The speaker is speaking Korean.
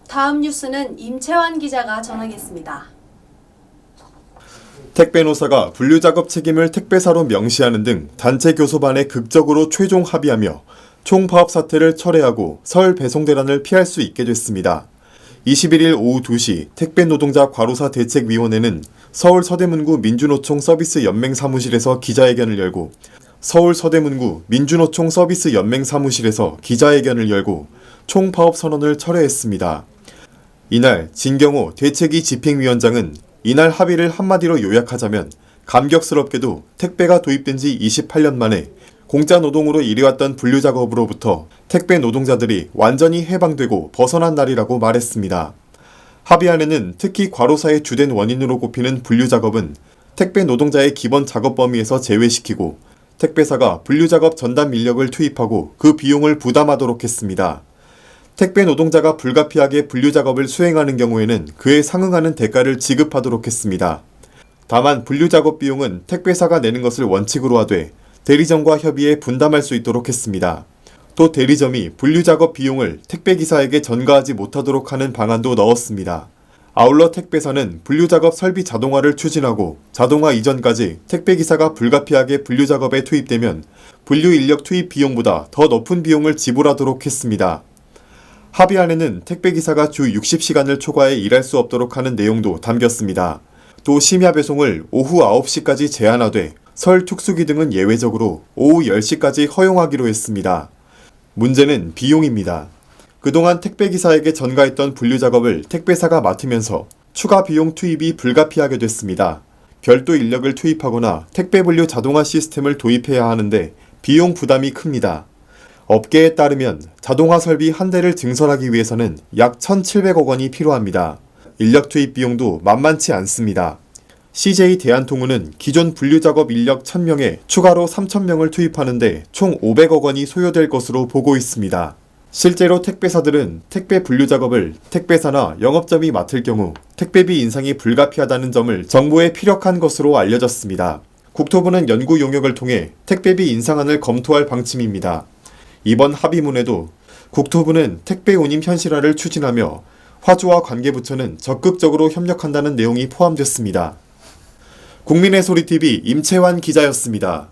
다음 뉴스는 임채환 기자가 전하겠습니다. 택배노사가 분류작업 책임을 택배사로 명시하는 등 단체 교섭안에 극적으로 최종 합의하며 총파업 사태를 철회하고 설 배송 대란을 피할 수 있게 됐습니다. 21일 오후 2시 택배노동자 과로사 대책위원회는 서울 서대문구 민주노총 서비스 연맹 사무실에서 기자회견을 열고 서울 서대문구 민주노총 서비스 연맹 사무실에서 기자회견을 열고 총파업 선언을 철회했습니다. 이날 진경호 대책위 집행위원장은 이날 합의를 한마디로 요약하자면 감격스럽게도 택배가 도입된 지 28년 만에 공짜 노동으로 일해왔던 분류작업으로부터 택배 노동자들이 완전히 해방되고 벗어난 날이라고 말했습니다. 합의안에는 특히 과로사의 주된 원인으로 꼽히는 분류작업은 택배 노동자의 기본 작업 범위에서 제외시키고 택배사가 분류작업 전담 인력을 투입하고 그 비용을 부담하도록 했습니다. 택배 노동자가 불가피하게 분류작업을 수행하는 경우에는 그에 상응하는 대가를 지급하도록 했습니다. 다만 분류작업 비용은 택배사가 내는 것을 원칙으로 하되 대리점과 협의해 분담할 수 있도록 했습니다. 또 대리점이 분류작업 비용을 택배기사에게 전가하지 못하도록 하는 방안도 넣었습니다. 아울러 택배사는 분류작업 설비 자동화를 추진하고 자동화 이전까지 택배기사가 불가피하게 분류작업에 투입되면 분류인력 투입 비용보다 더 높은 비용을 지불하도록 했습니다. 합의안에는 택배기사가 주 60시간을 초과해 일할 수 없도록 하는 내용도 담겼습니다. 또 심야 배송을 오후 9시까지 제한하되 설 특수기 등은 예외적으로 오후 10시까지 허용하기로 했습니다. 문제는 비용입니다. 그동안 택배기사에게 전가했던 분류작업을 택배사가 맡으면서 추가 비용 투입이 불가피하게 됐습니다. 별도 인력을 투입하거나 택배 분류 자동화 시스템을 도입해야 하는데 비용 부담이 큽니다. 업계에 따르면 자동화 설비 한 대를 증설하기 위해서는 약 1,700억 원이 필요합니다. 인력 투입 비용도 만만치 않습니다. CJ 대한통운은 기존 분류작업 인력 1,000명에 추가로 3,000명을 투입하는데 총 500억 원이 소요될 것으로 보고 있습니다. 실제로 택배사들은 택배 분류작업을 택배사나 영업점이 맡을 경우 택배비 인상이 불가피하다는 점을 정부에 피력한 것으로 알려졌습니다. 국토부는 연구 용역을 통해 택배비 인상안을 검토할 방침입니다. 이번 합의문에도 국토부는 택배 운임 현실화를 추진하며 화주와 관계부처는 적극적으로 협력한다는 내용이 포함됐습니다. 국민의 소리TV 임채환 기자였습니다.